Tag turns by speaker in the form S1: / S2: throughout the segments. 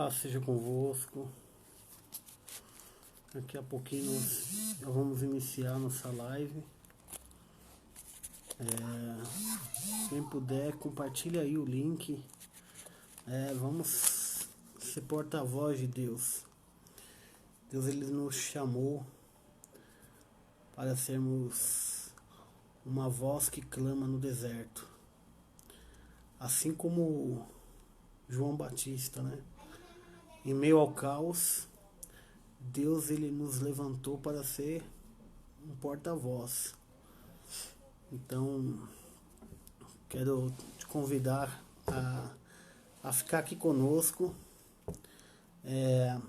S1: Paz seja convosco. Daqui a pouquinho nós vamos iniciar nossa live. Quem puder, compartilha aí o link. Vamos ser porta-voz de Deus. Deus ele nos chamou para sermos uma voz que clama no deserto. Assim como João Batista, né? Em meio ao caos, Deus ele nos levantou para ser um porta-voz. Então, quero te convidar a ficar aqui conosco,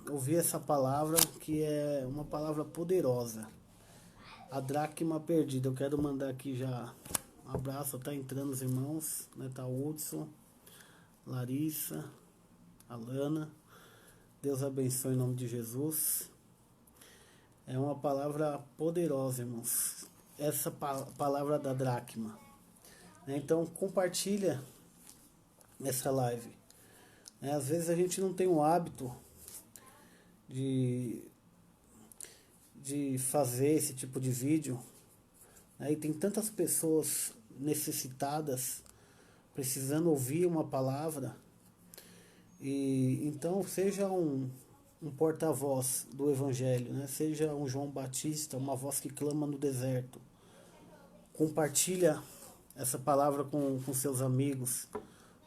S1: ouvir essa palavra que é uma palavra poderosa. A dracma perdida. Eu quero mandar aqui já um abraço, tá entrando os irmãos, né? Tá o Hudson, Larissa, Alana. Deus abençoe em nome de Jesus. É uma palavra poderosa, irmãos. Essa palavra da dracma. Então compartilha essa live. Às vezes a gente não tem o hábito de fazer esse tipo de vídeo. E tem tantas pessoas necessitadas, precisando ouvir uma palavra. E então seja um porta-voz do Evangelho, né? Seja um João Batista, uma voz que clama no deserto. Compartilha essa palavra com seus amigos,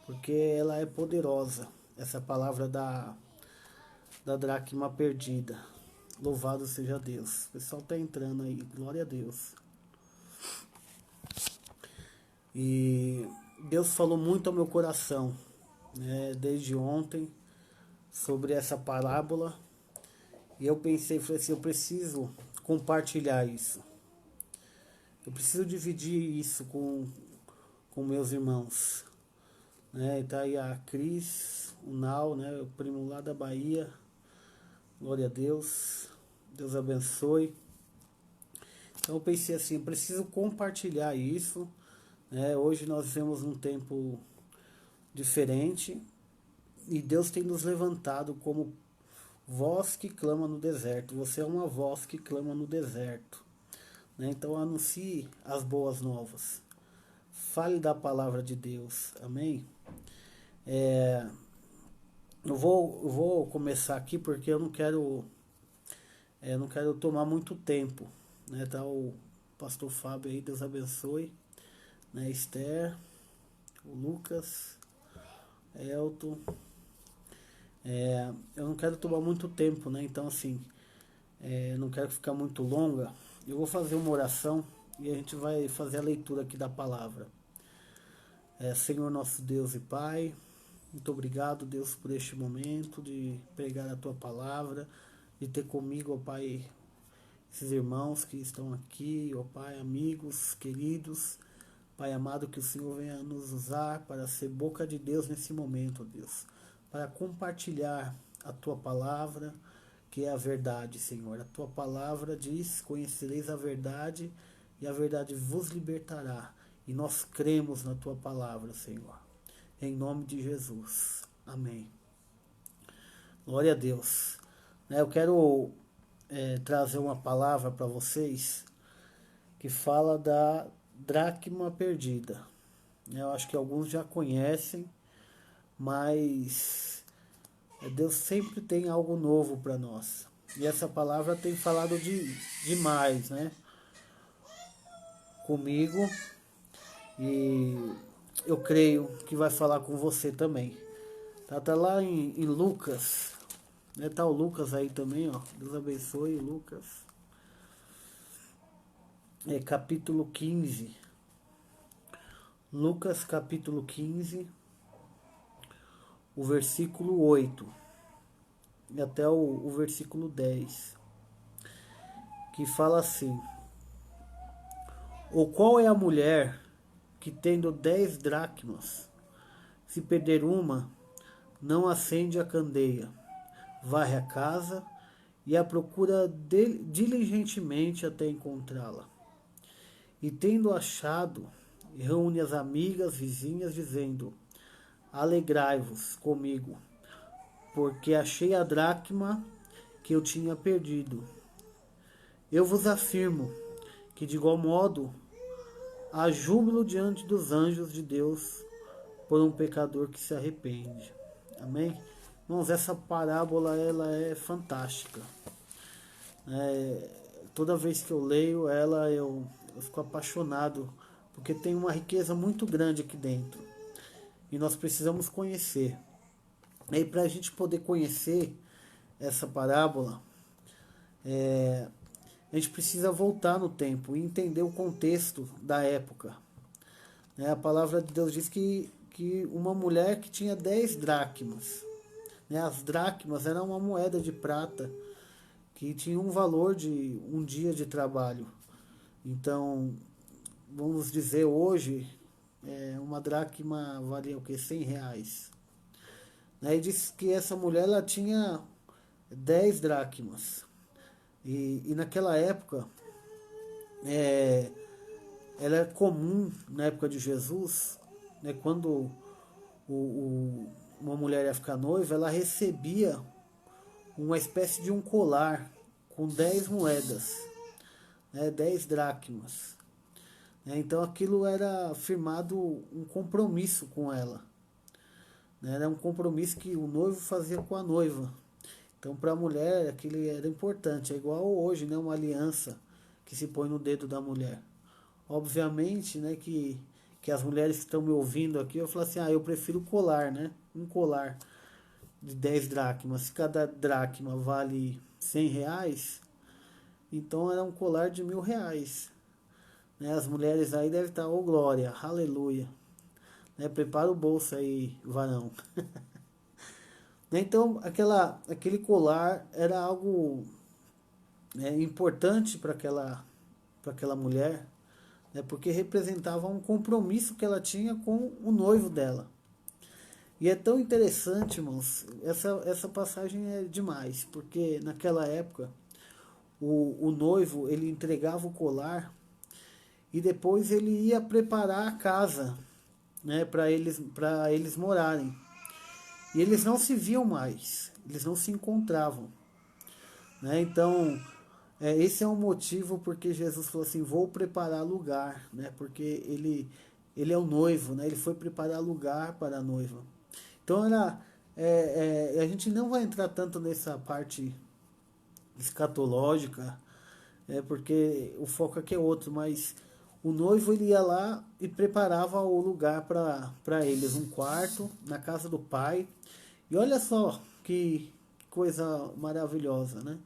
S1: porque ela é poderosa, essa palavra da dracma perdida. Louvado seja Deus. O pessoal está entrando aí, glória a Deus. E Deus falou muito ao meu coração, né, desde ontem, sobre essa parábola. E eu pensei, falei assim, eu preciso compartilhar isso. Eu preciso dividir isso com meus irmãos. Né? Tá aí a Cris, o Nau, né, o primo lá da Bahia. Glória a Deus. Deus abençoe. Então eu pensei assim, eu preciso compartilhar isso. Né? Hoje nós vivemos um tempo diferente. E Deus tem nos levantado como voz que clama no deserto. Você é uma voz que clama no deserto. Né? Então anuncie as boas novas. Fale da palavra de Deus. Amém? Eu vou começar aqui porque eu não quero tomar muito tempo. Né? Tá o pastor Fábio aí, Deus abençoe. Né? Esther, o Lucas, Elton. Eu não quero tomar muito tempo, né? Então assim, não quero ficar muito longa. Eu vou fazer uma oração e a gente vai fazer a leitura aqui da palavra. Senhor nosso Deus e Pai, muito obrigado, Deus, por este momento de pregar a Tua palavra, de ter comigo, ó Pai, esses irmãos que estão aqui, ó Pai, amigos, queridos. Pai amado, que o Senhor venha nos usar para ser boca de Deus nesse momento, ó Deus, para compartilhar a Tua palavra, que é a verdade, Senhor. A Tua palavra diz, conhecereis a verdade e a verdade vos libertará. E nós cremos na Tua palavra, Senhor. Em nome de Jesus. Amém. Glória a Deus. Eu quero trazer uma palavra para vocês que fala da dracma perdida. Eu acho que alguns já conhecem, mas Deus sempre tem algo novo para nós. E essa palavra tem falado demais, né? Comigo. E eu creio que vai falar com você também. Tá lá em Lucas. Né? Tá o Lucas aí também, ó. Deus abençoe, Lucas. Capítulo 15. Lucas capítulo 15. O versículo 8. E até o versículo 10. Que fala assim: ou qual é a mulher que, tendo 10 dracmas, se perder uma, não acende a candeia, varre a casa e a procura diligentemente até encontrá-la. E tendo achado, reúne as amigas, vizinhas, dizendo: alegrai-vos comigo, porque achei a dracma que eu tinha perdido. Eu vos afirmo que de igual modo há júbilo diante dos anjos de Deus por um pecador que se arrepende. Amém? Irmãos, essa parábola ela é fantástica. Toda vez que eu leio ela, eu fico apaixonado, porque tem uma riqueza muito grande aqui dentro. E nós precisamos conhecer. E para a gente poder conhecer essa parábola, a gente precisa voltar no tempo e entender o contexto da época. A palavra de Deus diz que uma mulher que tinha 10 dracmas. As dracmas eram uma moeda de prata que tinha um valor de um dia de trabalho. Então, vamos dizer hoje, uma dracma valia o quê? 100 reais. E diz que essa mulher ela tinha 10 dracmas. E naquela época, ela era comum, na época de Jesus, quando uma mulher ia ficar noiva, ela recebia uma espécie de um colar com 10 moedas, 10 dracmas. Então aquilo era firmado um compromisso com ela. Era um compromisso que o noivo fazia com a noiva. Então para a mulher aquilo era importante. É igual hoje, uma aliança que se põe no dedo da mulher. Obviamente que as mulheres que estão me ouvindo aqui, eu falo assim, eu prefiro colar, um colar de 10 dracmas. Se cada dracma vale 100 reais, então era um colar de 1.000 reais. As mulheres aí devem estar, ô glória, aleluia. Prepara o bolso aí, varão. Então aquele colar era algo importante para aquela mulher, porque representava um compromisso que ela tinha com o noivo dela. E é tão interessante, irmãos, essa passagem é demais, porque naquela época o noivo ele entregava o colar e depois ele ia preparar a casa, para eles morarem. E eles não se viam mais, eles não se encontravam. Então, esse é um motivo porque Jesus falou assim, vou preparar lugar, porque ele é o noivo, ele foi preparar lugar para a noiva. Então, a gente não vai entrar tanto nessa parte escatológica, porque o foco aqui é outro, mas o noivo ele ia lá e preparava o lugar para eles, um quarto na casa do pai. E olha só que coisa maravilhosa,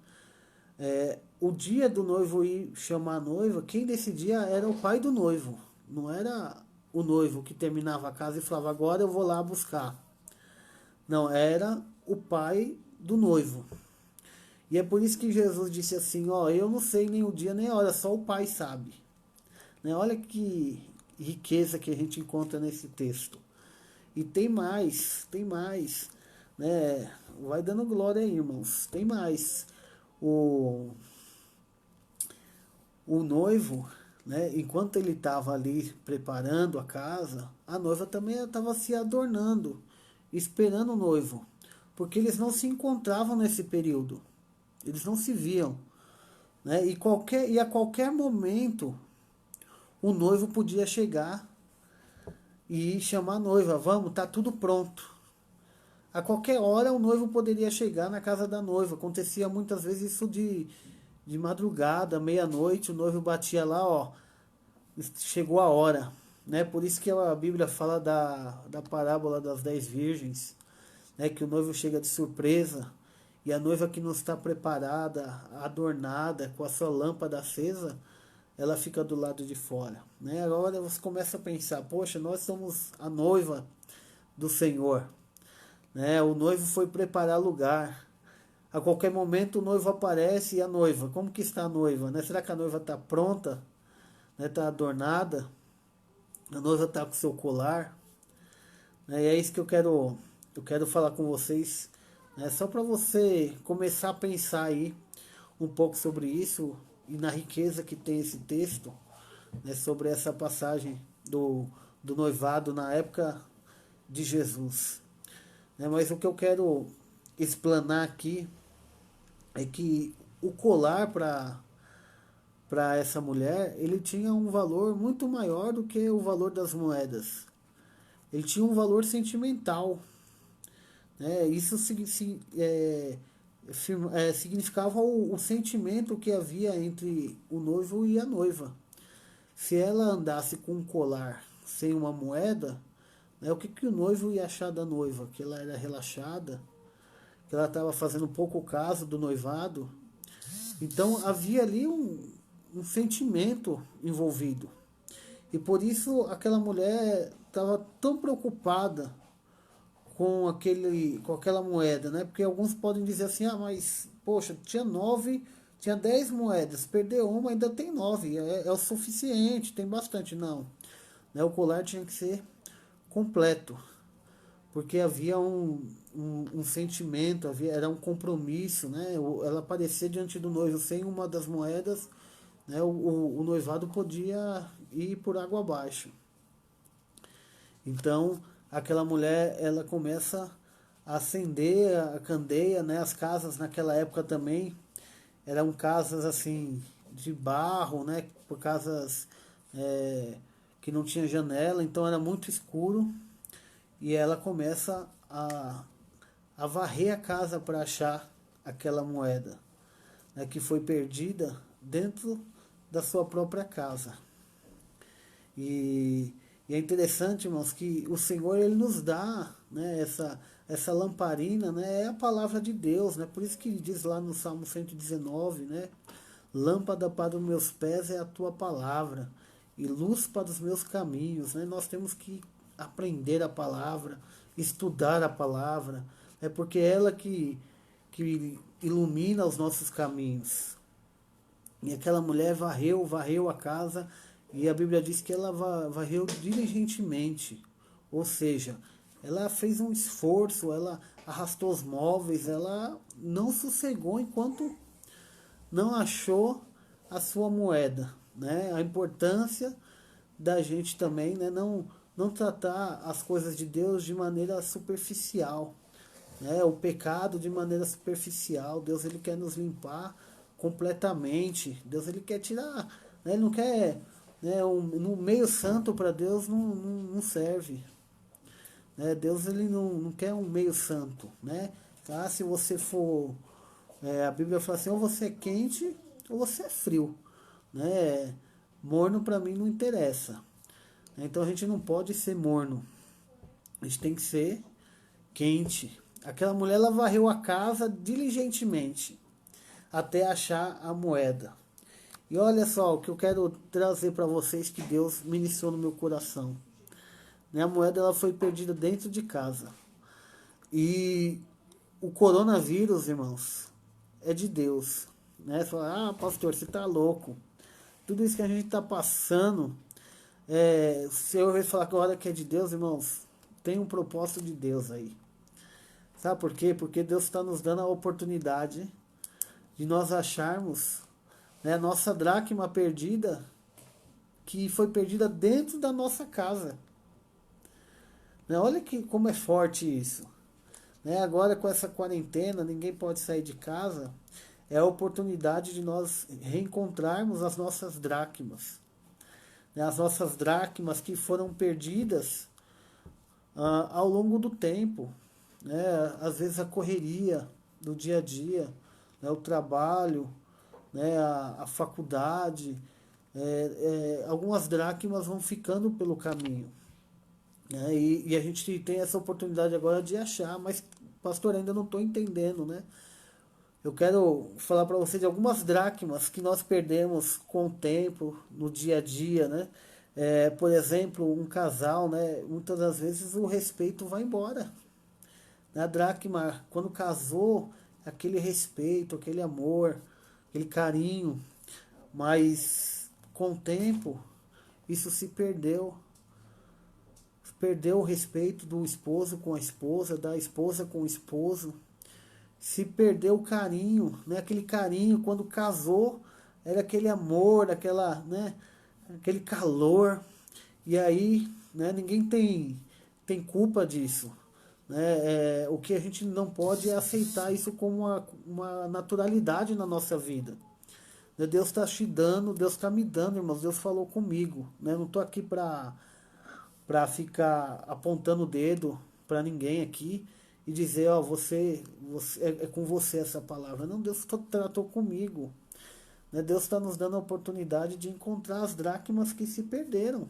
S1: o dia do noivo ir chamar a noiva, quem decidia era o pai do noivo, não era o noivo que terminava a casa e falava, agora eu vou lá buscar. Não, era o pai do noivo. E é por isso que Jesus disse assim, eu não sei nem o dia nem a hora, só o pai sabe. Olha que riqueza que a gente encontra nesse texto. E tem mais. Vai dando glória aí, irmãos. Tem mais. O noivo, enquanto ele estava ali preparando a casa, a noiva também estava se adornando, esperando o noivo. Porque eles não se encontravam nesse período. Eles não se viam. E a qualquer momento o noivo podia chegar e chamar a noiva, vamos, tá tudo pronto. A qualquer hora o noivo poderia chegar na casa da noiva. Acontecia muitas vezes isso de madrugada, meia-noite, o noivo batia lá, chegou a hora. Por isso que a Bíblia fala da parábola das 10 virgens, que o noivo chega de surpresa e a noiva que não está preparada, adornada, com a sua lâmpada acesa, ela fica do lado de fora. Agora você começa a pensar, poxa, nós somos a noiva do Senhor. O noivo foi preparar lugar. A qualquer momento o noivo aparece e a noiva, como que está a noiva? Será que a noiva está pronta? Está adornada? A noiva está com seu colar? E é isso que eu quero falar com vocês. Só para você começar a pensar aí um pouco sobre isso e na riqueza que tem esse texto, sobre essa passagem do noivado na época de Jesus. Mas o que eu quero explanar aqui é que o colar para essa mulher, ele tinha um valor muito maior do que o valor das moedas. Ele tinha um valor sentimental, né? Isso significava o sentimento que havia entre o noivo e a noiva. Se ela andasse com um colar sem uma moeda, né, o que, que o noivo ia achar da noiva? Que ela era relaxada, que ela estava fazendo pouco caso do noivado. Então havia ali um sentimento envolvido. E por isso aquela mulher estava tão preocupada com aquela moeda, né? Porque alguns podem dizer assim, ah, mas poxa, tinha 10 moedas, perdeu uma, ainda tem 9, é o suficiente, tem bastante. Não, né? O colar tinha que ser completo, porque havia um sentimento, era um compromisso, né? Ela aparecer diante do noivo sem uma das moedas, né? O noivado podia ir por água abaixo. Então, aquela mulher, ela começa a acender a candeia, né? As casas naquela época também eram casas assim de barro, né? Por casas que não tinha janela, então era muito escuro. E ela começa a varrer a casa para achar aquela moeda, né? Que foi perdida dentro da sua própria casa. E, e é interessante, irmãos, que o Senhor ele nos dá, né, essa lamparina, né, é a palavra de Deus, né? Por isso que diz lá no Salmo 119, né? Lâmpada para os meus pés é a tua palavra e luz para os meus caminhos, né? Nós temos que aprender a palavra, estudar a palavra, é porque é ela que ilumina os nossos caminhos. E aquela mulher varreu a casa, e a Bíblia diz que ela varreu diligentemente. Ou seja, ela fez um esforço, ela arrastou os móveis, ela não sossegou enquanto não achou a sua moeda. Né? A importância da gente também, né? Não tratar as coisas de Deus de maneira superficial, né? O pecado de maneira superficial. Deus ele quer nos limpar completamente. Deus ele quer tirar, né? Ele não quer, né? No meio santo para Deus não serve, né? Deus ele não quer um meio santo, né? Ah, se você for, a Bíblia fala assim, ou você é quente ou você é frio, né? Morno para mim não interessa. Então a gente não pode ser morno, a gente tem que ser quente. Aquela mulher ela varreu a casa diligentemente até achar a moeda. E olha só o que eu quero trazer para vocês que Deus ministrou no meu coração. Né? A moeda ela foi perdida dentro de casa. E o coronavírus, irmãos, é de Deus. Né? Você fala, ah, pastor, você está louco. Tudo isso que a gente está passando, se eu ouvir falar agora que é de Deus, irmãos, tem um propósito de Deus aí. Sabe por quê? Porque Deus está nos dando a oportunidade de nós acharmos, né, a nossa dracma perdida, que foi perdida dentro da nossa casa. Né? Olha como é forte isso. Né? Agora com essa quarentena, ninguém pode sair de casa, é a oportunidade de nós reencontrarmos as nossas dracmas. Né? As nossas dracmas que foram perdidas ao longo do tempo. Né? Às vezes a correria do dia a dia, né? O trabalho, né? A faculdade, algumas dracmas vão ficando pelo caminho. Né? E a gente tem essa oportunidade agora de achar, mas pastor, ainda não estou entendendo, né? Eu quero falar para você de algumas dracmas que nós perdemos com o tempo, no dia a dia, né? Por exemplo, um casal, né? Muitas das vezes o respeito vai embora. A dracma, quando casou, aquele respeito, aquele amor, aquele carinho, mas com o tempo isso se perdeu. Perdeu o respeito do esposo com a esposa, da esposa com o esposo. Se perdeu o carinho, né? Aquele carinho quando casou, era aquele amor, né? Aquele calor. E aí, né? Ninguém tem culpa disso. né? O que a gente não pode é aceitar isso como uma naturalidade na nossa vida. Né? Deus está te dando, Deus está me dando, irmãos. Deus falou comigo. Né? Eu não estou aqui para ficar apontando o dedo para ninguém aqui e dizer, ó, você é com você essa palavra. Não, Deus tratou comigo. Né? Deus está nos dando a oportunidade de encontrar as dracmas que se perderam.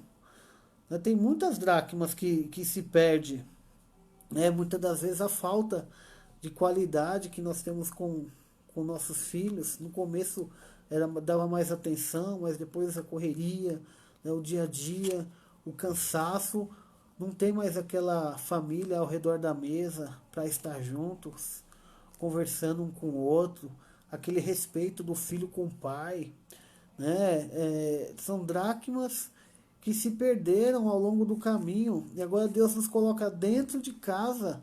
S1: Né? Tem muitas dracmas que se perde. Né? Muitas das vezes a falta de qualidade que nós temos com nossos filhos. No começo dava mais atenção, mas depois a correria, né? O dia a dia, o cansaço. Não tem mais aquela família ao redor da mesa para estar juntos, conversando um com o outro, aquele respeito do filho com o pai. Né? São dracmas que se perderam ao longo do caminho e agora Deus nos coloca dentro de casa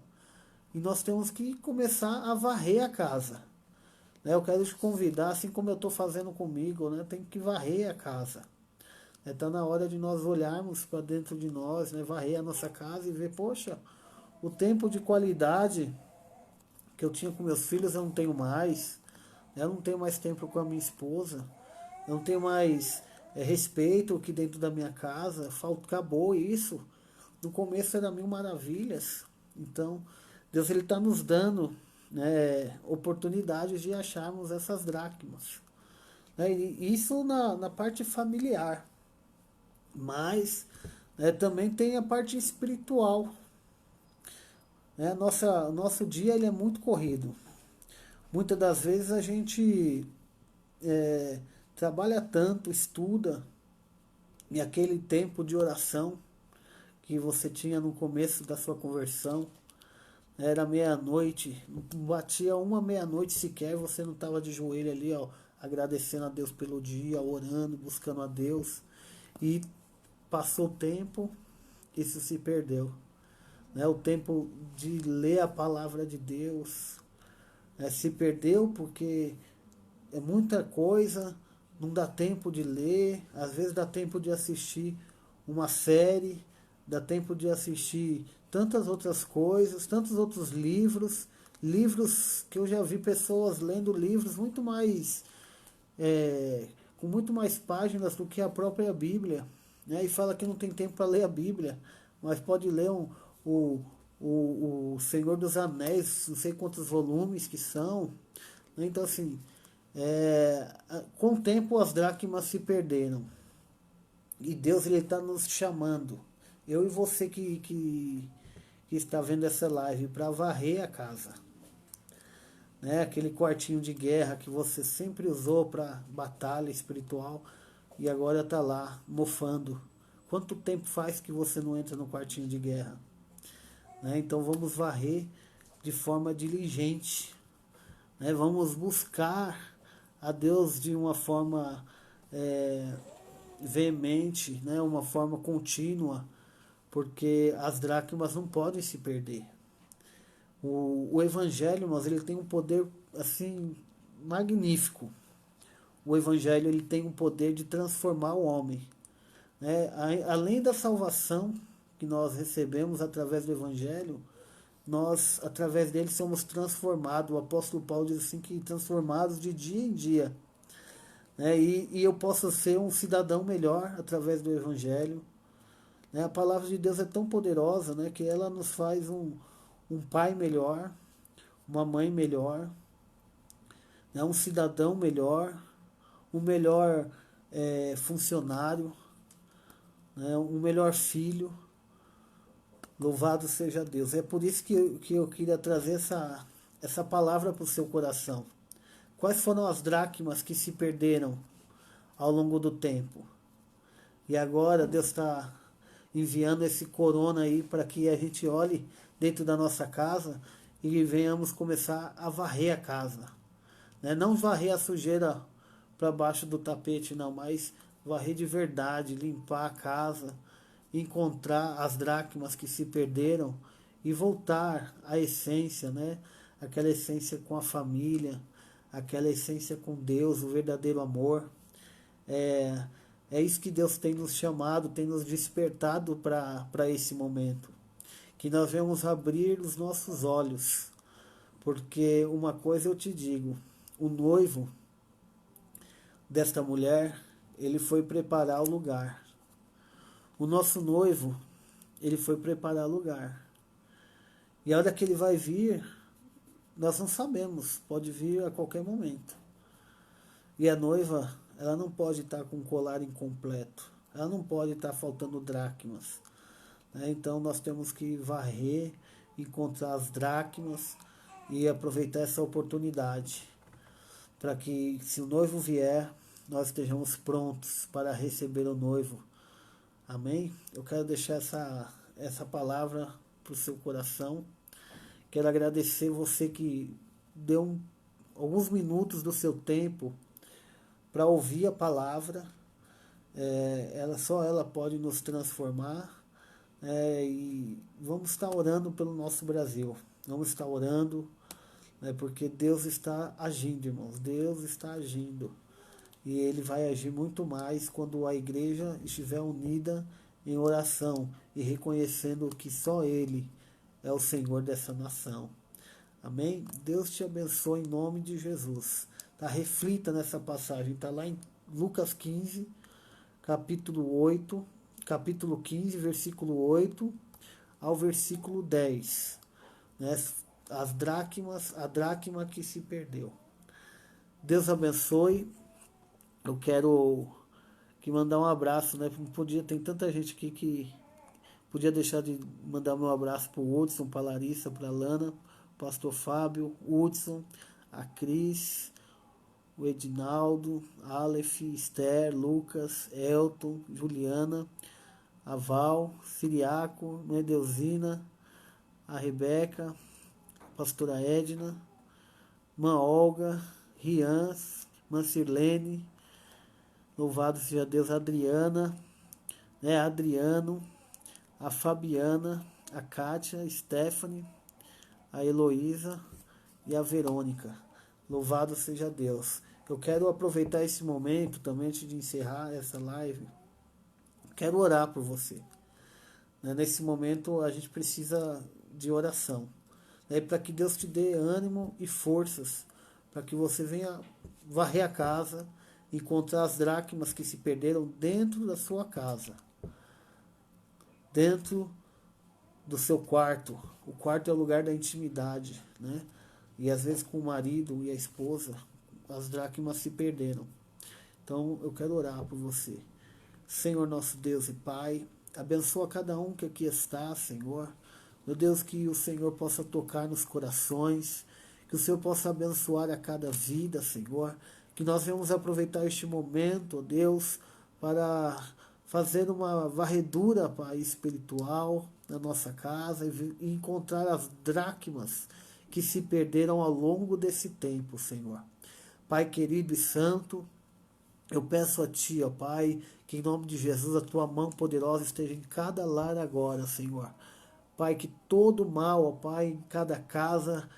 S1: e nós temos que começar a varrer a casa. Né? Eu quero te convidar, assim como eu estou fazendo comigo, né? Tem que varrer a casa. Está na hora de nós olharmos para dentro de nós, né? Varrer a nossa casa e ver, poxa, o tempo de qualidade que eu tinha com meus filhos eu não tenho mais. Eu não tenho mais tempo com a minha esposa. Eu não tenho mais respeito aqui dentro da minha casa. Acabou isso. No começo era mil maravilhas. Então, Deus ele está nos dando, né, oportunidades de acharmos essas dracmas. Né, e isso na parte familiar. Mas também tem a parte espiritual. Né? Nosso dia ele é muito corrido. Muitas das vezes a gente trabalha tanto, estuda, e aquele tempo de oração que você tinha no começo da sua conversão, era meia-noite, não batia uma meia-noite sequer, você não estava de joelho ali, ó, agradecendo a Deus pelo dia, orando, buscando a Deus, e passou o tempo, isso se perdeu. Né? O tempo de ler a palavra de Deus se perdeu porque é muita coisa, não dá tempo de ler, às vezes dá tempo de assistir uma série, dá tempo de assistir tantas outras coisas, tantos outros livros que eu já vi pessoas lendo livros muito mais, com muito mais páginas do que a própria Bíblia, né? E fala que não tem tempo para ler a Bíblia, mas pode ler o Senhor dos Anéis, não sei quantos volumes que são. Então, assim, com o tempo as dracmas se perderam. E Deus ele está nos chamando, eu e você que está vendo essa live, para varrer a casa. Né? Aquele quartinho de guerra que você sempre usou para batalha espiritual e agora está lá, mofando. Quanto tempo faz que você não entra no quartinho de guerra? Né? Então vamos varrer de forma diligente. Né? Vamos buscar a Deus de uma forma veemente, né? Uma forma contínua, porque as dracmas não podem se perder. O Evangelho, mas ele tem um poder assim magnífico. O Evangelho ele tem um poder de transformar o homem. Né? Além da salvação que nós recebemos através do Evangelho, nós, através dele, somos transformados. O apóstolo Paulo diz assim que transformados de dia em dia. Né? E eu posso ser um cidadão melhor através do Evangelho. Né? A palavra de Deus é tão poderosa, né, que ela nos faz um pai melhor, uma mãe melhor, né, um cidadão melhor, um melhor funcionário, né, um melhor filho. Louvado seja Deus. É por isso que eu queria trazer essa palavra para o seu coração. Quais foram as dracmas que se perderam ao longo do tempo? E agora Deus está enviando esse corona aí para que a gente olhe dentro da nossa casa e venhamos começar a varrer a casa. Né? Não varrer a sujeira para baixo do tapete, não, mas varrer de verdade, limpar a casa, encontrar as dracmas que se perderam e voltar à essência, né? Aquela essência com a família, aquela essência com Deus, o verdadeiro amor. É isso que Deus tem nos chamado, tem nos despertado para esse momento. que nós venhamos abrir os nossos olhos, porque uma coisa eu te digo, o noivo desta mulher, ele foi preparar o lugar. O nosso noivo, ele foi preparar o lugar. E a hora que ele vai vir, nós não sabemos, pode vir a qualquer momento. E a noiva, ela não pode estar com o colar incompleto, ela não pode estar faltando dracmas. Então nós temos que varrer, encontrar as dracmas e aproveitar essa oportunidade, para que, se o noivo vier, nós estejamos prontos para receber o noivo. Amém? Eu quero deixar essa palavra para o seu coração. Quero agradecer você que deu alguns minutos do seu tempo para ouvir a palavra. Só ela pode nos transformar. E vamos estar orando pelo nosso Brasil. Vamos estar orando, porque Deus está agindo, irmãos. Deus está agindo. E Ele vai agir muito mais quando a igreja estiver unida em oração e reconhecendo que só Ele é o Senhor dessa nação. Amém? Deus te abençoe em nome de Jesus. Tá? Reflita nessa passagem. Está lá em Lucas 15, capítulo 15, versículo 8 ao versículo 10. As dracmas, a dracma que se perdeu. Deus abençoe. Eu quero mandar um abraço, tem tanta gente aqui que podia deixar de mandar meu abraço para o Hudson, para a Larissa, para a Lana, pastor Fábio, Hudson, a Cris, o Edinaldo, Aleph, Esther, Lucas, Elton, Juliana, a Val, Siriaco, Medeusina, a Rebeca, a pastora Edna, Mãe Olga, Rian, Mancirlene, louvado seja Deus, Adriana, Adriano, a Fabiana, a Kátia, a Stephanie, a Heloísa e a Verônica. Louvado seja Deus. Eu quero aproveitar esse momento também, antes de encerrar essa live. Quero orar por você. Nesse momento a gente precisa de oração. Para que Deus te dê ânimo e forças, para que você venha varrer a casa, encontrar as dracmas que se perderam dentro da sua casa, dentro do seu quarto. O quarto é o lugar da intimidade, E às vezes com o marido e a esposa, as dracmas se perderam. Então eu quero orar por você. Senhor nosso Deus e Pai, abençoa cada um que aqui está, Senhor. Meu Deus, que o Senhor possa tocar nos corações, que o Senhor possa abençoar a cada vida, Senhor. Que nós venhamos aproveitar este momento, ó Deus, para fazer uma varredura, Pai, espiritual na nossa casa e encontrar as dracmas que se perderam ao longo desse tempo, Senhor. Pai querido e santo, eu peço a Ti, ó Pai, que em nome de Jesus a Tua mão poderosa esteja em cada lar agora, Senhor. Pai, que todo mal, ó Pai, em cada casa,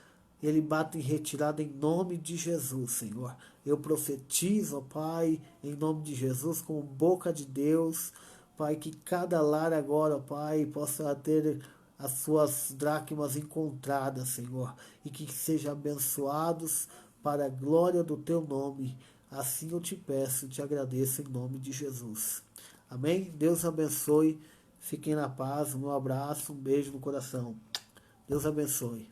S1: ele bate em retirada em nome de Jesus, Senhor. Eu profetizo, ó Pai, em nome de Jesus, como boca de Deus, Pai, que cada lar agora, ó Pai, possa ter as suas dracmas encontradas, Senhor, e que sejam abençoados para a glória do Teu nome. Assim eu te peço, te agradeço em nome de Jesus. Amém? Deus abençoe. Fiquem na paz. Um abraço, um beijo no coração. Deus abençoe.